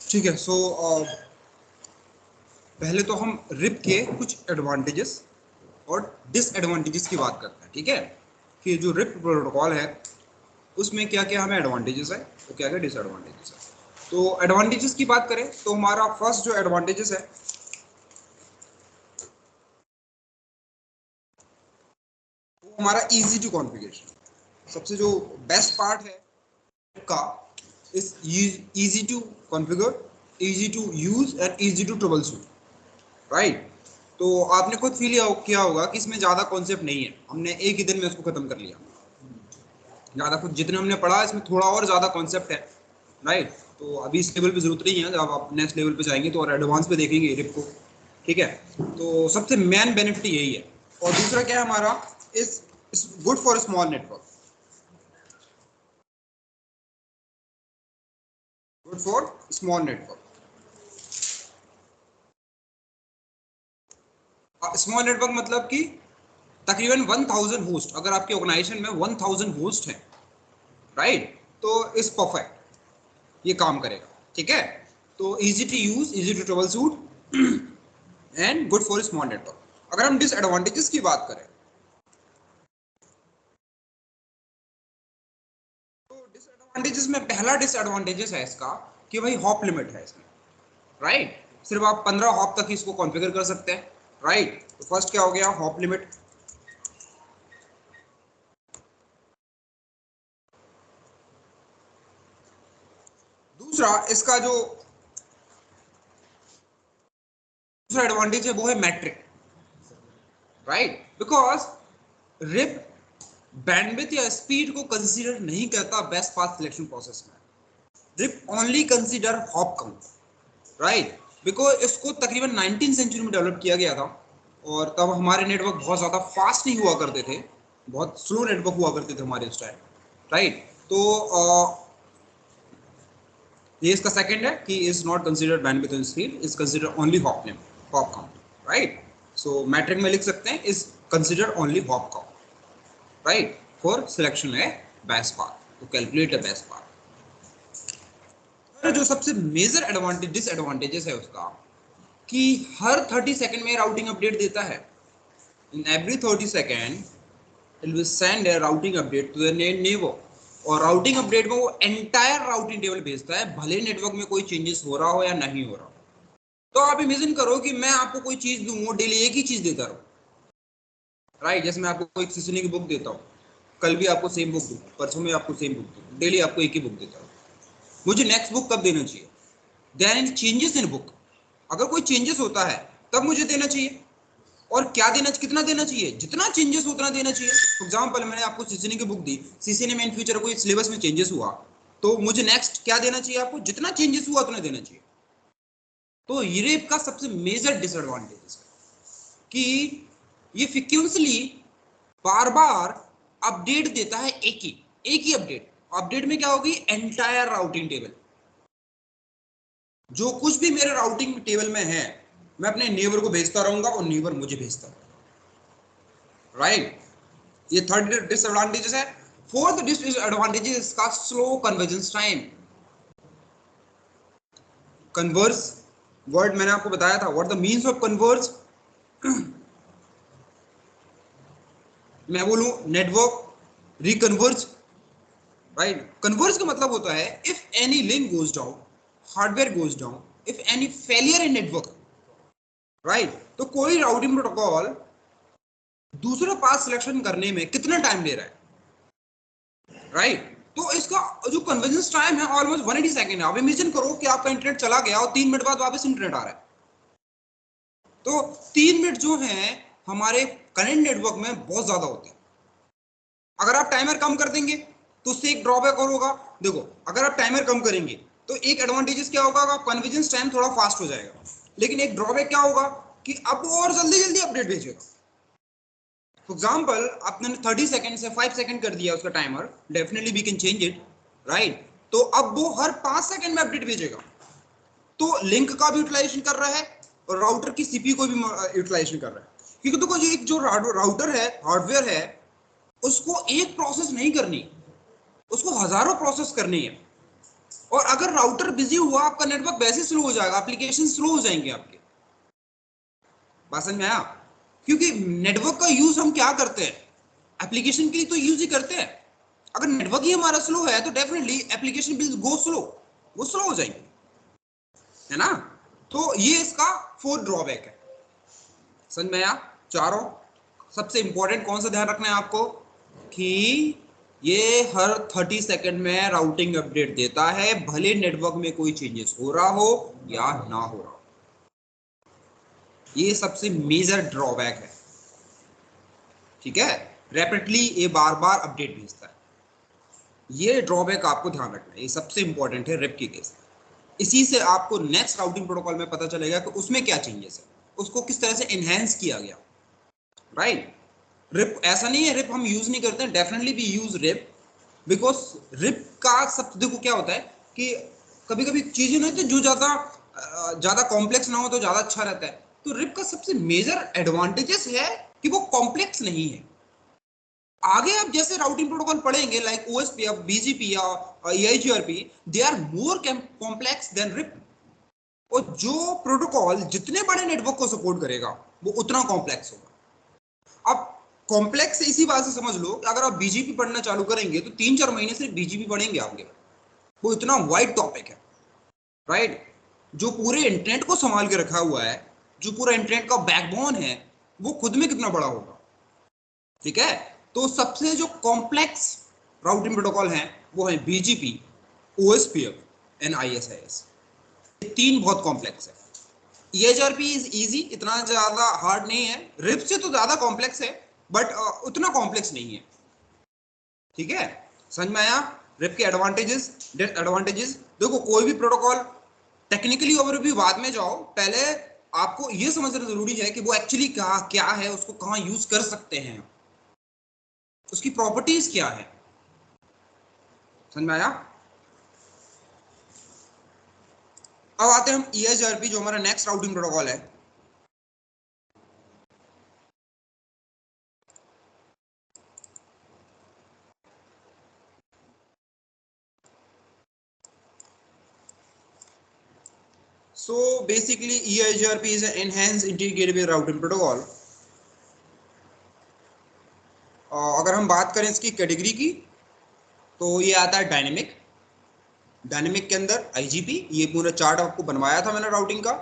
ठीक है। सो पहले तो हम रिप के कुछ एडवांटेजेस और डिसएडवांटेजेस की बात करते हैं, ठीक है, कि जो रिप प्रोटोकॉल है उसमें क्या क्या हमें एडवांटेजेस है और क्या क्या डिसएडवांटेजेस है। तो एडवांटेजेस की बात करें तो हमारा फर्स्ट जो एडवांटेजेस है वो हमारा इजी टू कॉन्फ़िगरेशन। सबसे जो बेस्ट पार्ट है का is easy to configure, easy to use and easy to troubleshoot, right. तो आपने खुद फील किया होगा कि इसमें ज़्यादा कॉन्सेप्ट नहीं है, हमने एक ही दिन में उसको ख़त्म कर लिया। ज़्यादा कुछ जितने हमने पढ़ा इसमें थोड़ा और ज़्यादा कॉन्सेप्ट है, राइट। तो अभी इस लेवल पे ज़रूरत नहीं है, जब आप नेक्स्ट लेवल पे जाएंगे तो और एडवांस पे देखेंगे रिप को, ठीक है। तो सबसे मेन बेनिफिट यही है। और दूसरा क्या है हमारा, इस good for small network, good for small network. Small network मतलब कि तकरीबन 1000 होस्ट, अगर आपके ऑर्गेनाइजेशन में 1000 होस्ट हैं, राइट, तो इस परफेक्ट ये काम करेगा, ठीक है। तो easy to use, easy to troubleshoot and good for small network. अगर हम डिसएडवांटेजेस की बात करें तो डिसएडवांटेजेस में पहला डिसएडवांटेजेस है इसका कि भाई हॉप लिमिट है इसमें, राइट। सिर्फ आप 15 हॉप तक ही इसको कॉन्फ़िगर कर सकते हैं, राइट। तो फर्स्ट क्या हो गया, हॉप लिमिट। दूसरा इसका जो दूसरा एडवांटेज है वो है metric, right, because RIP bandwidth या स्पीड को कंसीडर नहीं करता बेस्ट पाथ सिलेक्शन प्रोसेस में। RIP only consider hop count, right, because इसको तकरीबन 19 सेंचुरी में डेवलप किया गया था और तब हमारे नेटवर्क बहुत ज़्यादा फास्ट नहीं हुआ करते थे, बहुत स्लो नेटवर्क हुआ करते थे हमारे उस टाइम, राइट। तो ये इसका सेकंड है कि is not considered bandwidth and speed, is considered only hop name, hop count, right. So metric में लिख सकते हैं is considered only hop count, right, for selection है best path, to calculate the best path. जो सबसे major advantage disadvantages है उसका कि हर 30 सेकंड में राउटिंग अपडेट देता है। In every 30 second it will send a routing update to the neighbour, और राउटिंग अपडेट में वो एंटायर राउटिंग टेबल भेजता है, भले नेटवर्क में कोई चेंजेस हो रहा हो या नहीं हो रहा हो। तो आप इमेजिन करो कि मैं आपको कोई चीज दूं, वो डेली एक ही चीज देता रहूं, राइट। जैसे मैं आपको एक सीसनी की बुक देता हूँ, कल भी आपको सेम बुक दूं, परसों में आपको सेम बुक दूं, डेली आपको एक ही बुक देता हूँ, मुझे नेक्स्ट बुक कब देना चाहिए? There in changes in book, अगर कोई चेंजेस होता है तब मुझे देना चाहिए। और क्या देना, कितना देना चाहिए, जितना चेंजेस उतना देना चाहिए। फॉर एग्जांपल मैंने आपको सीसीनी की बुक दी, सीसीनी में इन फ्यूचर कोई सिलेबस में चेंजेस हुआ तो मुझे नेक्स्ट क्या देना चाहिए आपको, जितना चेंजेस हुआ उतना देना चाहिए। तो यूरेप का सबसे मेजर डिसएडवांटेज है कि ये फ्रिक्वेंसली बार बार अपडेट देता है, एक ही अपडेट। अपडेट में क्या होगी, एंटायर राउटिंग टेबल, जो कुछ भी मेरे राउटिंग टेबल में है मैं अपने नेबर को भेजता रहूंगा और नेबर मुझे भेजता रहूंगा, राइट। ये थर्ड डिसएडवांटेज है। फोर्थ डिसएडवांटेज है इसका slow convergence time. Converse word मैंने आपको बताया था, what the means of converse. मैं बोलूं नेटवर्क रिकन्वर्ज, राइट। कन्वर्ज का मतलब होता है if any link goes down, hardware goes down, if any failure in network, right. तो कोई राउटिंग प्रोटोकॉल दूसरा पाथ सिलेक्शन करने में कितना टाइम ले रहा है, राइट। तो इसका जो कन्वर्जेंस टाइम है ऑलमोस्ट 180 सेकंड है। आप इमेजिन करो कि आपका इंटरनेट चला गया और 3 मिनट बाद वापस इंटरनेट आ रहा है, तो 3 मिनट जो है हमारे करंट नेटवर्क में बहुत ज्यादा होते हैं। अगर आप टाइमर कम कर देंगे तो उससे एक ड्रॉबैक और होगा। देखो, अगर आप टाइमर कम करेंगे तो एक एडवांटेजेस क्या होगा, कन्वर्जेंस टाइम थोड़ा फास्ट हो जाएगा, लेकिन एक ड्रॉबैक क्या होगा कि अब वो और जल्दी जल्दी अपडेट भेजेगा। फॉर एग्जाम्पल आपने 30 सेकंड से 5 सेकंड कर दिया उसका timer, definitely we can change it, right. तो अब वो हर 5 सेकंड में अपडेट भेजेगा, तो लिंक का भी यूटिलाइजेशन कर रहा है और राउटर की सीपीयू को भी यूटिलाइजेशन कर रहा है। क्योंकि देखो ये एक जो राउटर है, हार्डवेयर है, उसको एक प्रोसेस नहीं करनी, उसको हजारों प्रोसेस करनी है। और अगर राउटर बिजी हुआ आपका नेटवर्क वैसे स्लो हो जाएगा, एप्लीकेशन स्लो हो जाएंगे आपके। बात समझ में आया? क्योंकि नेटवर्क का यूज हम क्या करते हैं, एप्लीकेशन के लिए तो यूज ही करते हैं। अगर नेटवर्क ही हमारा स्लो है तो definitely application will go slow, वो स्लो हो जाएंगे, है ना। तो ये इसका फोर्थ ड्रॉबैक है। समझ में आया? चारों। सबसे इंपॉर्टेंट कौन सा ध्यान रखना है आपको, कि ये हर 30 सेकंड में राउटिंग अपडेट देता है, भले नेटवर्क में कोई चेंजेस हो रहा हो या ना हो रहा हो। ये सबसे मेजर ड्रॉबैक है, ठीक है। रैपिडली ये बार बार अपडेट भेजता है, ये ड्रॉबैक आपको ध्यान रखना है, ये सबसे इंपॉर्टेंट है रिप के केस में। इसी से आपको नेक्स्ट राउटिंग प्रोटोकॉल में पता चलेगा कि उसमें क्या चेंजेस है, उसको किस तरह से एनहेंस किया गया, राइट। रिप ऐसा नहीं है रिप हम यूज नहीं करते हैं, definitely we use RIP, because RIP का सब देखो क्या होता है कि कभी कभी चीजें नहीं होती जो ज्यादा कॉम्प्लेक्स ना हो तो ज्यादा अच्छा रहता है। तो रिप का सबसे मेजर एडवांटेजेस है कि वो कॉम्प्लेक्स नहीं है। आगे आप जैसे राउटिंग प्रोटोकॉल पढ़ेंगे लाइक ओएसपी या बीजीपी या EIGRP, they are more complex than RIP. और जो प्रोटोकॉल जितने बड़े नेटवर्क को सपोर्ट करेगा वो उतना कॉम्प्लेक्स होगा। अब कॉम्प्लेक्स इसी बात से समझ लो कि अगर आप बीजीपी पढ़ना चालू करेंगे तो 3-4 महीने से बीजीपी पढ़ेंगे आपके, वो इतना वाइड टॉपिक है, राइट। जो पूरे इंटरनेट को संभाल के रखा हुआ है, जो पूरा इंटरनेट का बैकबोन है, वो खुद में कितना बड़ा होगा, ठीक है। तो सबसे जो कॉम्प्लेक्स राउटिंग प्रोटोकॉल है वो है बीजीपी, ओएसपीएफ एंड आईएसआईएस। ये तीन बहुत कॉम्प्लेक्स है। ईएचआरपी इज इजी, इतना ज्यादा हार्ड नहीं है, रिप से तो ज्यादा कॉम्प्लेक्स है, बट उतना कॉम्प्लेक्स नहीं है, ठीक है। समझ में आया? रिप के एडवांटेजेस डिसएडवांटेजेस। देखो कोई भी प्रोटोकॉल टेक्निकली ओवरव्यू बाद में जाओ, पहले आपको ये समझना जरूरी है कि वो एक्चुअली क्या क्या है, उसको कहाँ यूज कर सकते हैं, उसकी प्रॉपर्टीज क्या है। समझ में आया? अब आते हैं हम ईएचआरपी जो हमारा नेक्स्ट राउटिंग प्रोटोकॉल है। So basically EIGRP is an enhanced integrated routing protocol। अगर हम बात करें इसकी कैटेगरी की तो ये आता है डायनेमिक। डायनेमिक के अंदर आईजीपी, ये पूरा चार्ट आपको बनवाया था मैंने राउटिंग का,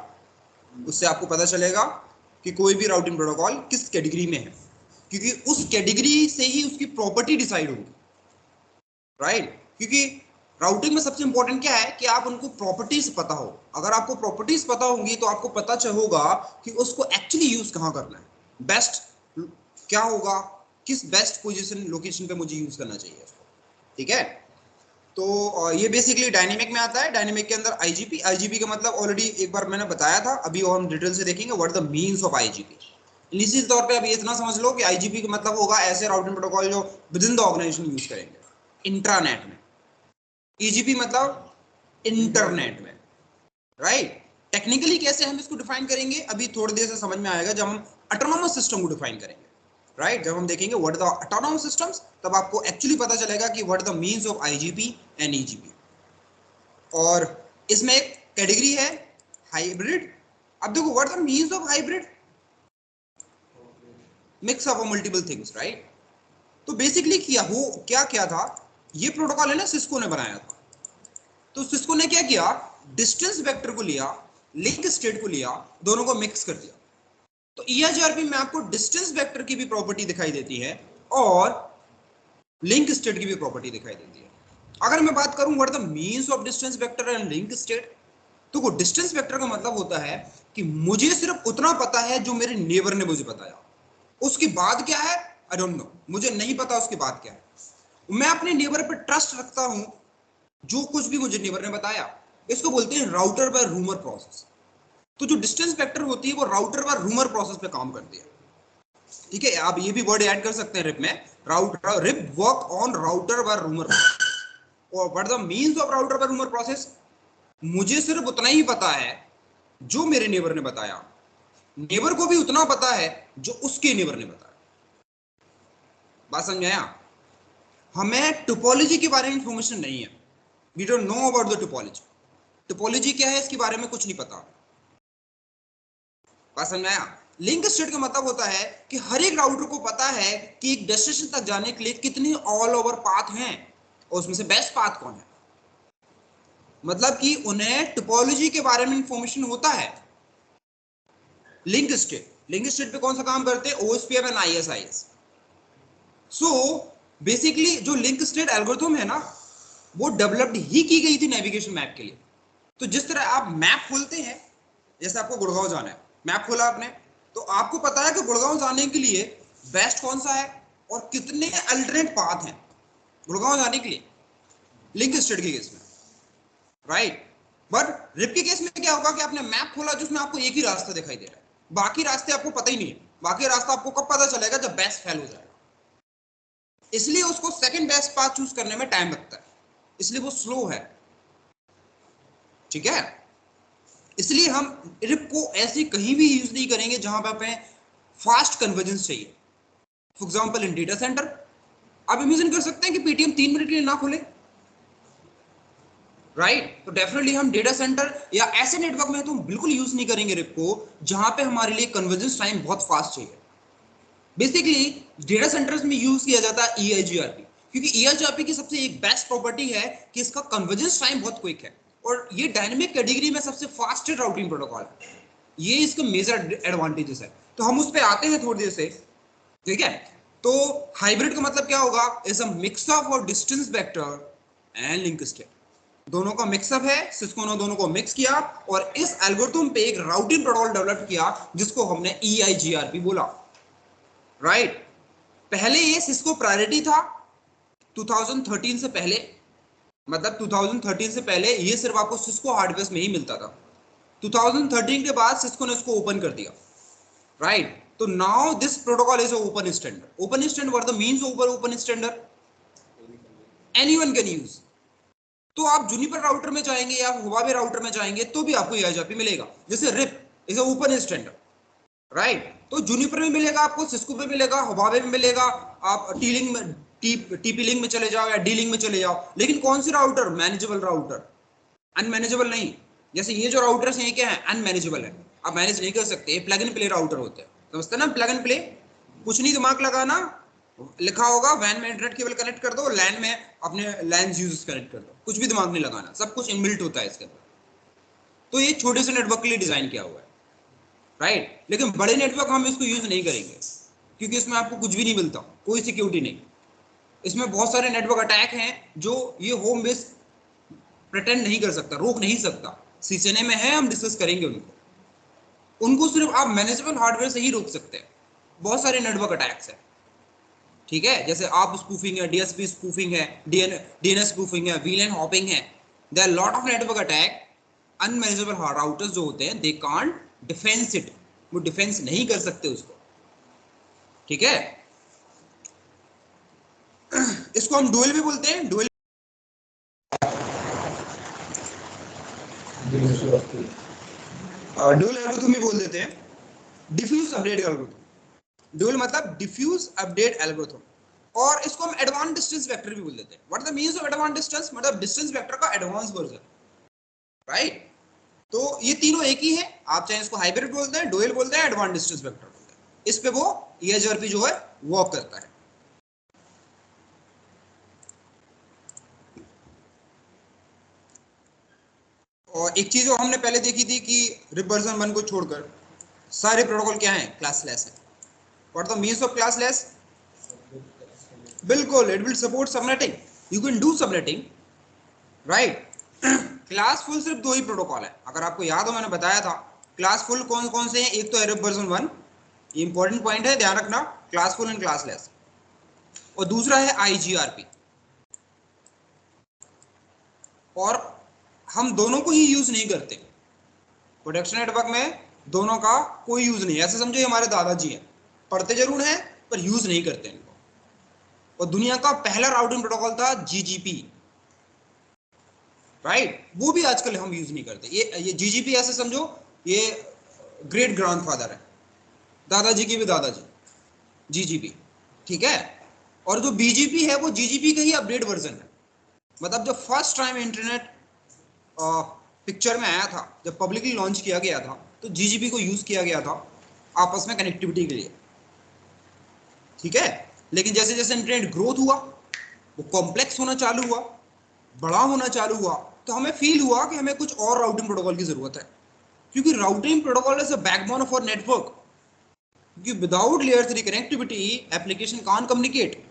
उससे आपको पता चलेगा कि कोई भी राउटिंग प्रोटोकॉल किस कैटेगरी में है, क्योंकि उस कैटेगरी से ही उसकी प्रॉपर्टी डिसाइड होगी, राइट। क्योंकि राउटिंग में सबसे इंपॉर्टेंट क्या है कि आप उनको प्रॉपर्टीज पता हो। अगर आपको प्रॉपर्टीज पता होंगी तो आपको पता होगा कि उसको एक्चुअली यूज कहाँ करना है, बेस्ट क्या होगा, किस बेस्ट पोजीशन लोकेशन पे मुझे यूज करना चाहिए उसको, ठीक है। तो ये बेसिकली डायनेमिक में आता है। डायनेमिक के अंदर आईजीपी, आईजीपी का मतलब ऑलरेडी एक बार मैंने बताया था, अभी और हम डिटेल से देखेंगे what the means of IGP. निश्चित तौर पे अब ये इतना समझ लो कि आईजीपी का मतलब होगा ऐसे राउटिंग प्रोटोकॉल जो within the organization use करेंगे इंट्रानेट में। ईजीपी मतलब इंटरनेट में, राइट। टेक्निकली कैसे हम इसको डिफाइन करेंगे अभी थोड़ी देर से समझ में आएगा जब हम ऑटोनोमस सिस्टम को डिफाइन करेंगे, राइट। जब हम देखेंगे व्हाट द ऑटोनोमस सिस्टम्स, तब आपको एक्चुअली पता चलेगा कि what the means of IGP and EGP. और इसमें एक कैटेगरी है हाइब्रिड। अब देखो what the means of hybrid, mix of multiple things, right. तो बेसिकली क्या था, ये प्रोटोकॉल है ना सिस्को ने बनाया था। तो सिस्को ने क्या किया, डिस्टेंस वेक्टर को लिया, लिंक स्टेट को लिया, दोनों को मिक्स कर दिया। तो ईआईजीआरपी में आपको डिस्टेंस वेक्टर की भी प्रॉपर्टी दिखाई देती है और लिंक स्टेट की भी प्रॉपर्टी दिखाई देती है। अगर मैं बात करूं what the means of distance vector and link state, तो वो डिस्टेंस वेक्टर का मतलब होता है कि मुझे सिर्फ उतना पता है जो मेरे नेबर ने मुझे बताया, उसके बाद क्या है आई डोंट नो, मुझे नहीं पता उसके बाद क्या है। मैं अपने नेबर पर ट्रस्ट रखता हूं, जो कुछ भी मुझे नेबर ने बताया। इसको बोलते हैं राउटर बाय रूमर प्रोसेस। तो जो डिस्टेंस वेक्टर होती है वो राउटर बाय रूमर प्रोसेस पे काम करती है, ठीक है। आप ये भी वर्ड ऐड कर सकते हैं रिप में, router RIP work on router by rumour. और what the means of router by rumour process, मुझे सिर्फ उतना ही पता है जो मेरे नेबर ने बताया, नेबर को भी उतना पता है जो उसके नेबर ने बताया। बात समझ आया? हमें टोपोलॉजी के बारे में इंफॉर्मेशन नहीं है, we don't know about the topology. Topology क्या है इसके बारे में कुछ नहीं पता। बात समझ में आया? लिंक स्टेट का मतलब होता है कि हर एक राउटर को पता है कि एक डेस्टिनेशन तक जाने के लिए कितने ऑल ओवर पाथ हैं और उसमें से बेस्ट पाथ कौन है। मतलब कि उन्हें टोपोलॉजी के बारे में इंफॉर्मेशन होता है। लिंक स्टेट पे कौन सा काम करते हैं? OSPF and ISIS. So basically जो लिंक स्टेट एल्गोरिथम है ना, वो डेवलप्ड ही की गई थी नेविगेशन मैप के लिए। तो जिस तरह आप मैप खोलते हैं, जैसे आपको गुड़गांव जाना है, मैप खोला आपने, तो आपको पता है कि गुड़गांव जाने के लिए बेस्ट कौन सा है और कितने अल्टरनेट पाथ हैं गुड़गांव जाने के लिए, लिंक स्टेट के केस में, राइट। बट रिप के केस में क्या होगा कि आपने मैप खोला जिसमें आपको एक ही रास्ता दिखाई दे रहा है, बाकी रास्ते आपको पता ही नहीं है। बाकी रास्ता आपको कब पता चलेगा? जब बेस्ट फेल हो जाएगा। इसलिए उसको सेकंड बेस्ट पाथ चूज करने में टाइम लगता है, इसलिए वो स्लो है, ठीक है। इसलिए हम रिप को ऐसे कहीं भी यूज नहीं करेंगे जहां पे हमें फास्ट कन्वर्जेंस चाहिए। For example in data centre आप इमेजिन कर सकते हैं कि पेटीएम 3 मिनट के लिए ना खुले, राइट। तो डेफिनेटली हम डेटा सेंटर या ऐसे नेटवर्क में तो बिल्कुल यूज नहीं करेंगे रिप को जहां पे हमारे लिए कन्वर्जेंस टाइम बहुत फास्ट चाहिए। बेसिकली डेटा सेंटर्स में यूज किया जाता है ईआईजीआरपी, क्योंकि ईआईजीआरपी की सबसे एक बेस्ट प्रॉपर्टी है कि इसका कन्वर्जेंस टाइम बहुत क्विक है और ये डायनेमिक कैटेगरी में सबसे फास्टेस्ट राउटिंग प्रोटोकॉल है। ये इसका मेजर एडवांटेजेस है। तो हम उस पर आते हैं थोड़ी देर से, ठीक है। तो हाइब्रिड का मतलब क्या होगा? इज अ मिक्स ऑफ और distance vector and link state, दोनों का मिक्सअप है। सिस्को ने दोनों को मिक्स किया और इस एल्गोरिथम पे एक राउटिंग प्रोटोकॉल डेवलप किया जिसको हमने ईआईजीआरपी बोला, राइट। पहले ये सिस्को प्रायोरिटी था 2013 से पहले, मतलब 2013 से पहले ये सिर्फ आपको सिस्को हार्डवेयर में ही मिलता था। 2013 के बाद सिस्को ने इसको ओपन कर दिया, राइट। तो now this protocol is open standard. Open standard what the means over open standard? Anyone can use. तो आप जूनिपर राउटर में जाएंगे या हुआवे राउटर में जाएंगे तो भी आपको ईआईजीआरपी मिलेगा। जैसे RIP is open standard, right. तो जूनिपर में मिलेगा आपको, सिस्को पे मिलेगा, हुआवे में मिलेगा, आप टीलिंग में टीपी लिंक में चले जाओ या डी लिंक में चले जाओ। लेकिन कौन सी राउटर? मैनेजेबल राउटर, अनमैनेजेबल नहीं। जैसे ये जो राउटर्स हैं क्या है? अनमैनेजेबल है, आप मैनेज नहीं कर सकते। ये प्लग एंड प्ले राउटर होते हैं, समझते ना? प्लग एंड प्ले, कुछ नहीं दिमाग लगाना, लिखा होगा वैन में इंटरनेट केबल कनेक्ट कर दो, लैन में अपने लैन यूज कनेक्ट कर दो, कुछ भी दिमाग नहीं लगाना, सब कुछ इनबिल्ट होता है इसके अंदर। तो ये छोटे से नेटवर्क के लिए डिजाइन किया हुआ है, राइट। लेकिन बड़े नेटवर्क हम इसको यूज नहीं करेंगे क्योंकि इसमें आपको कुछ भी नहीं मिलता, कोई सिक्योरिटी नहीं। इसमें बहुत सारे नेटवर्क अटैक हैं जो ये होम बेस प्रिटेंड नहीं कर सकता, रोक नहीं सकता। सीसीएनए में है, हम डिस्कस करेंगे उनको। उनको सिर्फ आप मैनेजेबल हार्डवेयर से ही रोक सकते हैं। बहुत सारे नेटवर्क अटैक्स हैं, ठीक है। जैसे आप स्पूफिंग है, डीएसपी स्पूफिंग है, डीएनएस स्पूफिंग है, वीलैन हॉपिंग है। There are lot of network attack. Unmanageable routers जो होते हैं दे कांट डिफेंस इट, वो डिफेंस नहीं कर सकते उसको, ठीक है। इसको हम डुअल भी बोलते हैं, डुअल डुअल एल्गोरिथम भी बोल देते हैं, डिफ्यूज अपडेट एल्गोरिथम। डुअल मतलब डिफ्यूज अपडेट एल्गोरिथम। और इसको हम एडवांस डिस्टेंस वेक्टर भी बोल देते हैं। What the means of advance distance? मतलब डिस्टेंस वेक्टर का एडवांस वर्जन, राइट। तो ये तीनों एक ही है, आप चाहे इसको हाइब्रिड बोलते हैं, डुअल बोलते हैं, एडवांस डिस्टेंस वेक्टर बोलते हैं। इस पे वो ईआईजीआरपी जो है वर्क करता है। और एक चीज जो हमने पहले देखी थी कि रिप वर्जन 1 को छोड़कर सारे प्रोटोकॉल क्या हैं? क्लासलेस है। What the means of classless? बिल्कुल, it will support subnetting, you can do subnetting, right. Classful सिर्फ दो ही प्रोटोकॉल है, अगर आपको याद हो मैंने बताया था। क्लासफुल कौन कौन से हैं? एक तो है वर्जन 1, ये इंपॉर्टेंट पॉइंट है, ध्यान रखना, क्लासफुल एंड क्लासलेस। और दूसरा है आईजीआरपी। और हम दोनों को ही यूज नहीं करते प्रोडक्शन नेटवर्क में, दोनों का कोई यूज नहीं। ऐसे समझो हमारे दादाजी हैं, पढ़ते जरूर हैं पर यूज नहीं करते इनको। और दुनिया का पहला राउटिंग प्रोटोकॉल था जीजीपी, राइट। वो भी आजकल हम यूज नहीं करते। ये जीजीपी ऐसे समझो, ये ग्रेट ग्रैंडफादर है, दादाजी की भी दादाजी, जीजीपी, ठीक है। और जो बीजीपी है वो जीजीपी का ही अपडेट वर्जन है, मतलब जब फर्स्ट टाइम इंटरनेट पिक्चर में आया था, जब पब्लिकली लॉन्च किया गया था, तो जीजीपी को यूज किया गया था आपस में कनेक्टिविटी के लिए, ठीक है। लेकिन जैसे जैसे इंटरनेट ग्रोथ हुआ, वो कॉम्प्लेक्स होना चालू हुआ, बड़ा होना चालू हुआ, तो हमें फील हुआ कि हमें कुछ और राउटिंग प्रोटोकॉल की जरूरत है, क्योंकि routing protocol is a backbone of our network. क्योंकि without layer 3 connectivity application can communicate.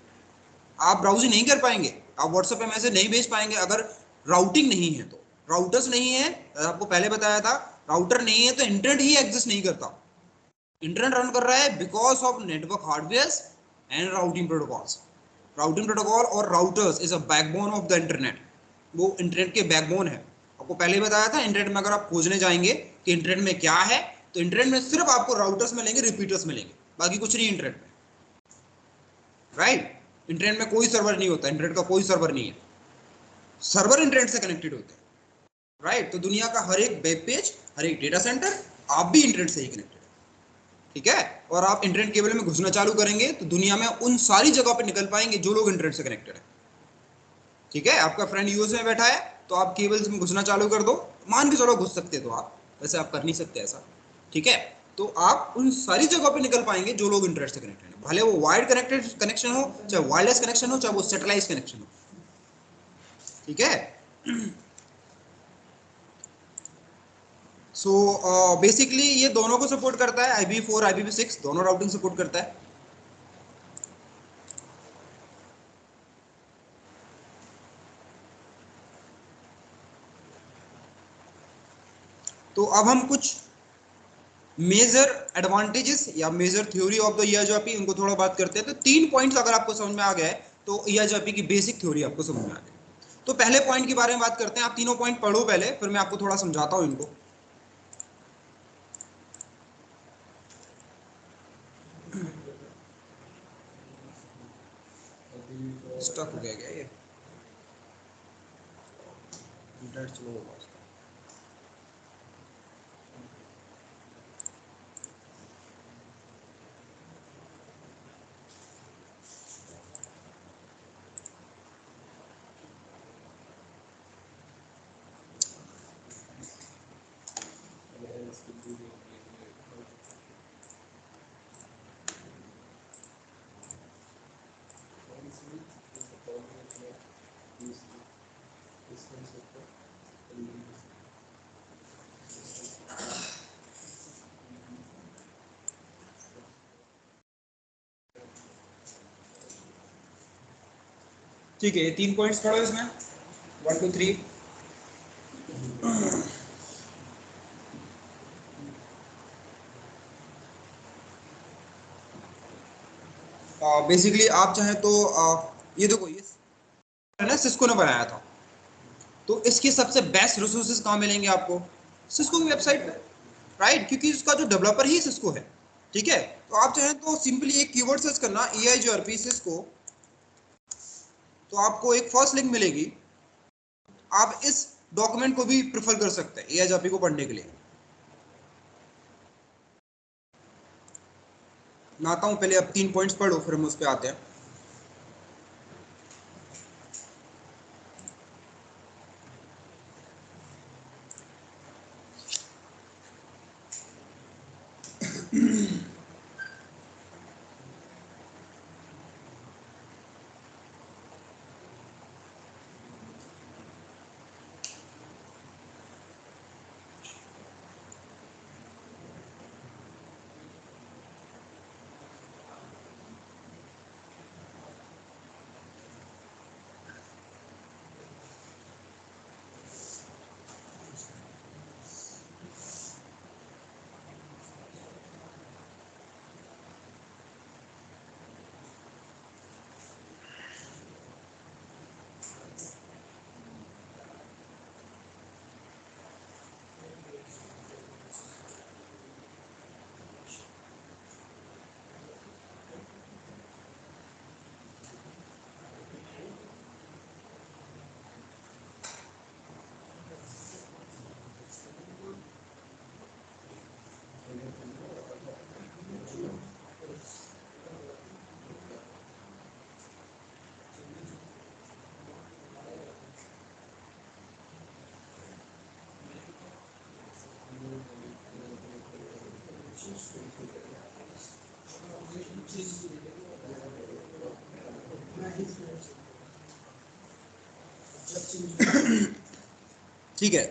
आप ब्राउजिंग नहीं कर पाएंगे, आप व्हाट्सएप पे मैसेज नहीं भेज पाएंगे अगर राउटिंग नहीं है तो। राउटर्स नहीं है, आपको पहले बताया था, राउटर नहीं है तो इंटरनेट ही एग्जिस्ट नहीं करता। इंटरनेट रन कर रहा है because of network hardware and routing protocols. Routing protocol और routers is a backbone of the internet. वो इंटरनेट के बैकबोन है। आपको पहले ही बताया था, इंटरनेट में अगर आप खोजने जाएंगे कि इंटरनेट में क्या है, तो इंटरनेट में सिर्फ आपको राउटर्स मिलेंगे, रिपीटर्स मिलेंगे, बाकी कुछ नहीं इंटरनेट में, राइट। इंटरनेट में कोई सर्वर नहीं होता, इंटरनेट का कोई सर्वर नहीं है, सर्वर इंटरनेट से कनेक्टेड होते हैं, राइट। तो दुनिया का हर एक वेब पेज, हर एक डेटा सेंटर, आप भी इंटरनेट से ही कनेक्टेड है, ठीक है। और आप इंटरनेट केबल में घुसना चालू करेंगे तो दुनिया में उन सारी जगह पे निकल पाएंगे जो लोग इंटरनेट से कनेक्टेड है, ठीक है। आपका फ्रेंड यूएस में बैठा है, तो आप केबल्स में घुसना चालू कर दो, मान के चलो घुस सकते, तो आप वैसे आप कर नहीं सकते ऐसा, ठीक है। तो आप उन सारी जगह पे निकल पाएंगे जो लोग इंटरनेट से कनेक्टेड है, भले वो वायर्ड कनेक्टेड कनेक्शन हो, चाहे वायरलेस कनेक्शन हो, चाहे वो सैटेलाइट कनेक्शन हो, ठीक है। सो बेसिकली ये दोनों को सपोर्ट करता है, IPv4 IPv6 दोनों राउटिंग सपोर्ट करता है। तो अब हम कुछ मेजर एडवांटेजेस या major theory of the EIGRP उनको थोड़ा बात करते हैं। तो 3 पॉइंट्स अगर आपको समझ में आ गया है तो ईआईजीआरपी की बेसिक थ्योरी आपको समझ में आ गई। तो पहले पॉइंट के बारे में बात करते हैं। आप तीनों पॉइंट पढ़ो पहले, फिर मैं आपको थोड़ा समझाता हूं इनको। स्टक हो गया क्या ये? इंटरनेट स्लो होगा उसका। ठीक है, ये 3 पॉइंट्स पढ़ो इसमें, 1 2 3। बेसिकली आप चाहें तो ये देखो, ये है ना, सिस्को ने बनाया था। तो इसके सबसे बेस्ट रिसोर्सेज कहाँ मिलेंगे आपको? सिस्को की वेबसाइट पे, राइट, क्योंकि इसका जो डेवलपर ही सिस्को है, ठीक है। तो आप चाहें तो सिंपली एक कीवर्ड सर्च करना EIGRP सिस्को, तो आपको एक फर्स्ट लिंक मिलेगी। आप इस डॉक्यूमेंट को भी प्रेफर कर सकते हैं EIGRP को पढ़ने के लिए। मैं आता हूँ, पहले अब 3 पॉइंट्स पढ़ो, फिर हम उस पर आते हैं। ठीक है,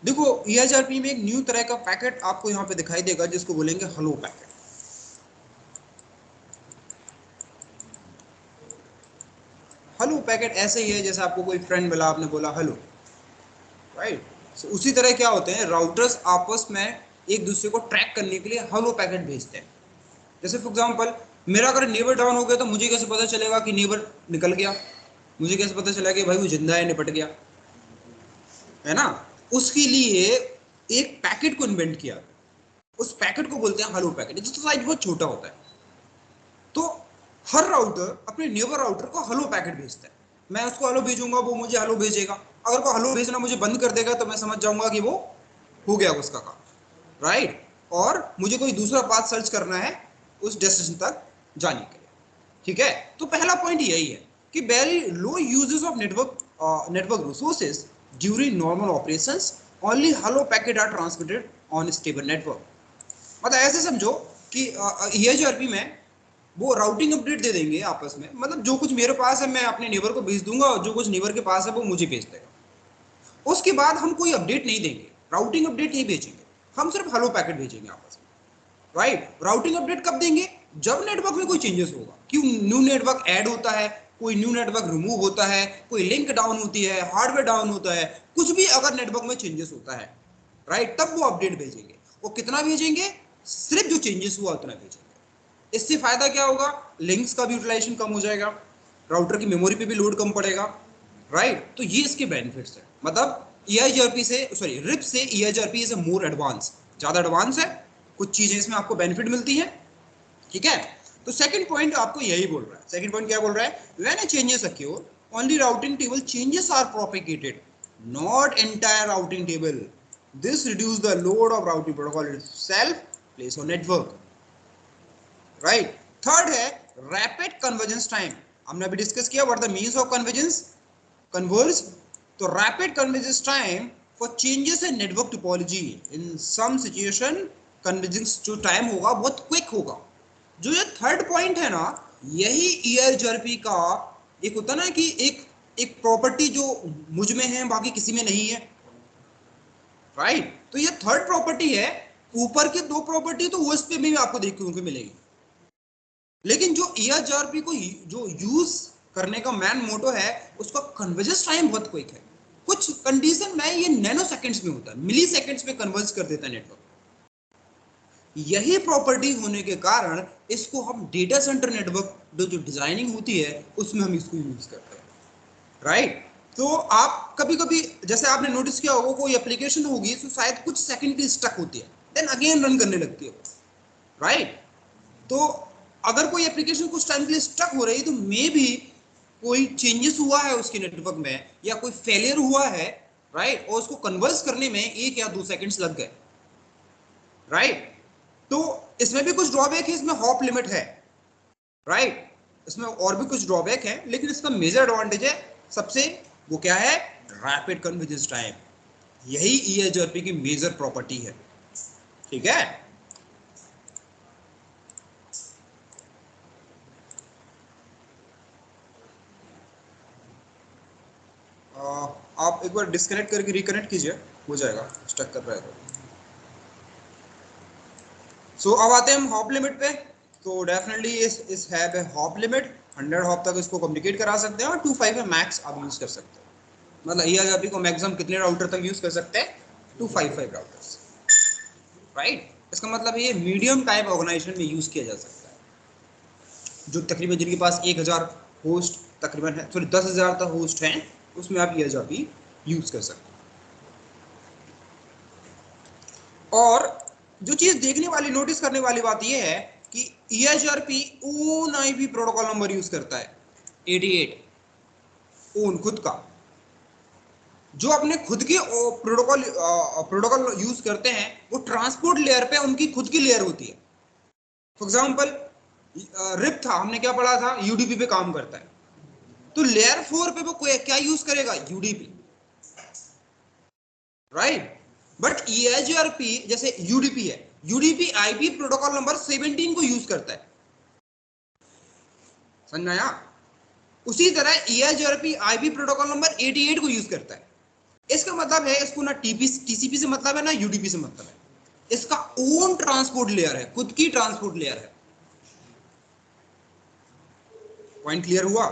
देखो EHRP में एक न्यू तरह का पैकेट आपको यहाँ पे दिखाई देगा जिसको बोलेंगे हेलो पैकेट। हेलो पैकेट ऐसे ही है जैसे आपको कोई फ्रेंड मिला, आपने बोला हेलो, राइट। so, उसी तरह क्या होते हैं, राउटर्स आपस में एक दूसरे को ट्रैक करने के लिए हेलो पैकेट भेजते हैं। जैसे फॉर एग्जांपल, मेरा अगर नेबर डाउन हो गया तो मुझे कैसे पता चलेगा कि नेबर निकल गया, मुझे कैसे पता चला कि भाई वो जिंदा है, निपट गया, है ना। उसके लिए एक पैकेट को इन्वेंट किया, उस पैकेट को बोलते हैं हेलो पैकेट, जिसका साइज बहुत छोटा होता है। तो हर राउटर अपने नेबर राउटर को हेलो पैकेट भेजता है, मैं उसको हेलो भेजूंगा, वो मुझे हेलो भेजेगा। अगर वो हेलो भेजना मुझे बंद कर देगा तो मैं समझ जाऊंगा कि वो हो गया उसका काम, राइट। और मुझे कोई दूसरा पाथ सर्च करना है उस डेस्टिनेशन तक जाने के लिए, ठीक है। तो पहला पॉइंट यही है कि very low usages of network resources during normal operations, only hello packet are transmitted on stable network. मतलब ऐसे समझो कि EHRP में वो राउटिंग अपडेट दे देंगे आपस में, मतलब जो कुछ मेरे पास है मैं अपने नेबर को भेज दूंगा और जो कुछ नेबर के पास है वो मुझे भेज देगा। उसके बाद हम कोई अपडेट नहीं देंगे, राउटिंग अपडेट नहीं भेजेंगे, हम सिर्फ हेलो पैकेट भेजेंगे आपस में, राइट। राउटिंग अपडेट कब देंगे, जब नेटवर्क में कोई चेंजेस होगा, क्यों न्यू नेटवर्क ऐड होता है, कोई न्यू नेटवर्क रिमूव होता है, कोई लिंक डाउन होती है, हार्डवेयर डाउन होता है, कुछ भी अगर नेटवर्क में चेंजेस होता है, राइट, तब वो अपडेट भेजेंगे। वो कितना भेजेंगे, सिर्फ जो चेंजेस हुआ उतना भेजेंगे। इससे फायदा क्या होगा, लिंक्स का भी यूटिलाइजेशन कम हो जाएगा, राउटर की मेमोरी पे भी लोड कम पड़ेगा, राइट। तो ये इसके बेनिफिट्स है। मतलब EIGRP से, सॉरी, रिप से EIGRP इज मोर एडवांस, ज्यादा एडवांस है, कुछ चीजें इसमें आपको बेनिफिट मिलती है, ठीक है। तो सेकंड पॉइंट आपको यही बोल रहा है, सेकंड पॉइंट क्या बोल रहा है, when a changes occur only routing table changes are propagated, not entire routing table. This reduce the load of routing protocol itself placed on network, right. Third है रैपिड कन्वर्जेंस टाइम। हमने अभी discuss किया what the means of convergence, converge. तो rapid convergence time for changes in network topology, in some situation convergence जो time होगा बहुत quick होगा। जो ये थर्ड पॉइंट है ना, यही EIGRP का एक होता ना कि एक प्रॉपर्टी जो मुझ में है बाकी किसी में नहीं है, राइट। तो ये थर्ड प्रॉपर्टी है, ऊपर की दो प्रॉपर्टी तो OSP में भी आपको देखने को मिलेगी, लेकिन जो EIGRP को जो यूज करने का मैन मोटो है, उसका कन्वर्जेंस टाइम बहुत क्विक है। कुछ कंडीशन में ये नैनो सेकंड्स में होता है, मिली सेकंड्स में कन्वर्ज कर देता है नेटवर्क। यही प्रॉपर्टी होने के कारण इसको हम डेटा सेंटर नेटवर्क जो डिजाइनिंग होती है उसमें हम इसको यूज करते हैं, राइट। तो आप कभी कभी जैसे आपने नोटिस किया होगा, कोई एप्लीकेशन होगी तो शायद कुछ सेकंड की स्टक होती है, देन अगेन रन करने लगती है, राइट। तो अगर कोई एप्लीकेशन कुछ टाइम के लिए स्टक हो रही है तो मे भी कोई चेंजेस हुआ है उसके नेटवर्क में या कोई फेलियर हुआ है, राइट, और उसको कन्वर्स करने में 1 या 2 सेकंड्स लग गए, राइट। तो इसमें भी कुछ ड्रॉबैक है, इसमें हॉप लिमिट है, राइट। इसमें और भी कुछ ड्रॉबैक है, लेकिन इसका मेजर एडवांटेज है सबसे, वो क्या है, रैपिड कन्वर्जेंस टाइम। यही EIGRP की मेजर प्रॉपर्टी है, ठीक है। आप एक बार डिस्कनेक्ट करके रिकनेक्ट कीजिए, हो जाएगा, स्टक कर रहा है तो। सो अब आते हैं हम हॉप लिमिट पे। तो डेफिनेटली इस है पे हॉप लिमिट 100 हॉप तक इसको कम्युनिकेट करा सकते हैं और 25 है मैक्स आप यूज कर सकते हैं। मतलब EIGRP को मैक्सिमम कितने राउटर तक यूज कर सकते हैं, 255 राउटर्स, राइट। इसका मतलब ये मीडियम टाइप ऑर्गेनाइजेशन में यूज किया जा सकता है, जो तकरीबन जिनके पास 1000 होस्ट तकरीबन है, सॉरी 10,000 तक होस्ट हैं, उसमें आप EIGRP यूज कर सकते हैं। और जो चीज देखने वाली, नोटिस करने वाली बात यह है कि EIGRP own IP protocol number use करता है, 88 ओन, खुद का। जो अपने खुद के प्रोटोकॉल यूज करते हैं वो ट्रांसपोर्ट लेयर पे उनकी खुद की लेयर होती है। फॉर एग्जांपल रिप था, हमने क्या पढ़ा था, UDP पे काम करता है, तो लेयर 4 पे वो क्या यूज करेगा, UDP, राइट। बट EIGRP जैसे UDP है, यूडीपी आईपी प्रोटोकॉल नंबर 17 को यूज करता है, समझ में आया? उसी तरह ईएचआरपी आईपी प्रोटोकॉल नंबर 88 को यूज करता है। इसका मतलब है इसको ना टीसीपी से मतलब है ना यूडीपी से मतलब है, इसका ओन ट्रांसपोर्ट लेयर है, खुद की ट्रांसपोर्ट लेयर है। पॉइंट क्लियर हुआ?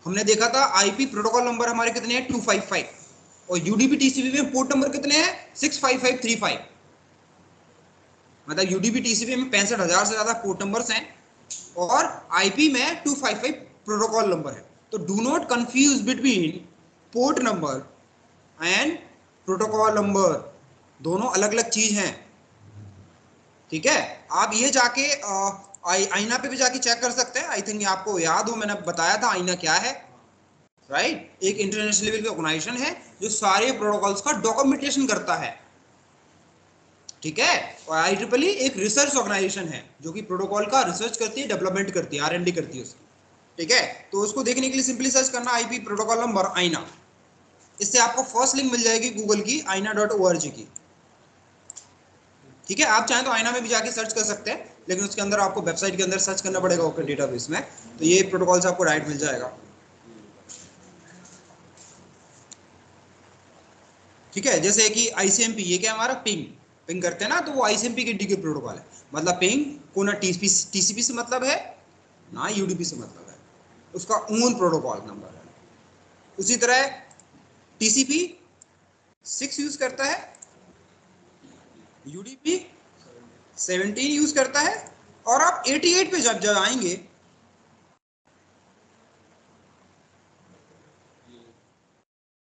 हमने देखा था आईपी प्रोटोकॉल नंबर हमारे कितने हैं 255 और यूडीपी टीसीपी में पोर्ट नंबर कितने हैं 65535। मतलब यूडीपी टीसीपी में 65,000 से ज्यादा पोर्ट नंबर्स हैं और आईपी में 255 प्रोटोकॉल नंबर है। तो do not confuse between port number and protocol number, दोनों अलग अलग चीज हैं, ठीक है? आप ये जाके आईना पे भी जाके चेक कर सकते हैं। आई थिंक आपको याद हो मैंने बताया था आईना क्या है, राइट? एक इंटरनेशनल लेवल की ऑर्गेनाइजेशन है जो सारे प्रोटोकॉल्स का डॉक्यूमेंटेशन करता है, ठीक है? और IEEE एक रिसर्च ऑर्गेनाइजेशन है जो कि प्रोटोकॉल का रिसर्च करती है, डेवलपमेंट करती है, R&D करती है उसकी, ठीक है? तो उसको देखने के लिए सिंपली सर्च करना आईपी प्रोटोकॉल नंबर आईना। इससे आपको फर्स्ट लिंक मिल जाएगी गूगल की aina.org की, ठीक है? आप चाहें तो आईना में भी जाके सर्च कर सकते हैं, लेकिन उसके अंदर आपको वेबसाइट के अंदर सर्च करना पड़ेगा ओपन डेटाबेस में, तो ये प्रोटोकॉल से आपको डायरेक्ट मिल जाएगा, ठीक है? जैसे कि आईसीएमपी, ये क्या हमारा पिंग पिंग करते हैं ना, तो वो आईसीएमपी के डी के प्रोटोकॉल है। मतलब पिंग को ना टीसीपी से मतलब है ना यूडीपी से मतलब है, उसका ओन प्रोटोकॉल नंबर है। उसी तरह टीसीपी 6 यूज करता है, यूडीपी 17 यूज करता है, और आप 88 पे जब जब आएंगे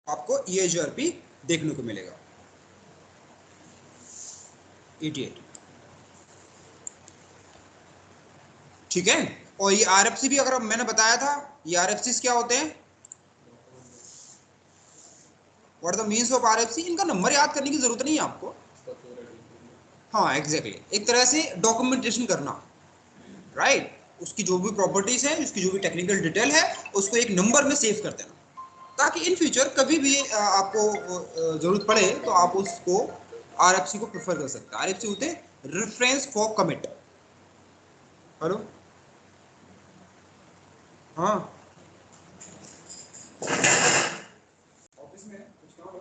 आपको ईएचआरपी देखने को मिलेगा 88, ठीक है? और ये आरएफसी भी, अगर मैंने बताया था ये आरएफसी क्या होते हैं, what are the means of RFC. इनका नंबर याद करने की जरूरत नहीं है आपको, हाँ एग्जैक्टली, एक तरह से डॉक्यूमेंटेशन करना, राइट? उसकी जो भी प्रॉपर्टीज है, उसकी जो भी टेक्निकल डिटेल है, उसको एक नंबर में सेव कर देना, ताकि इन फ्यूचर कभी भी आपको जरूरत पड़े तो आप उसको आरएफसी को प्रेफर कर सकते हैं। आरएफसी होते हैं रेफरेंस फॉर कमिट। हेलो, हाँ ऑफिस में कुछ काम है?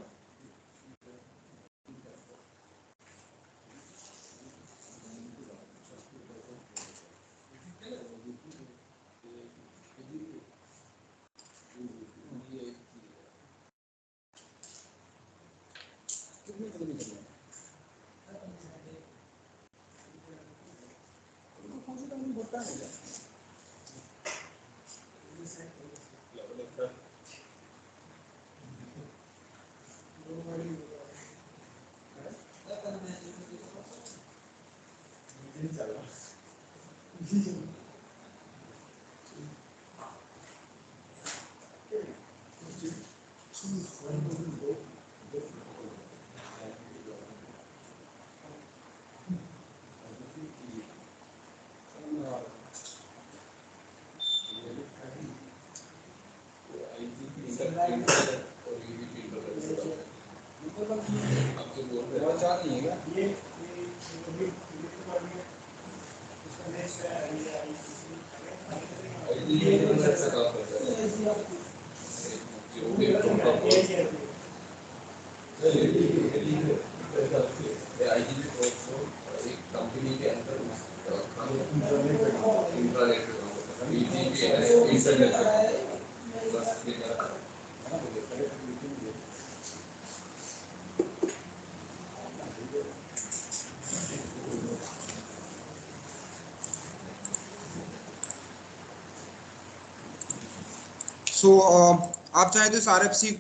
सो आप चाहें तो इस आरएफसी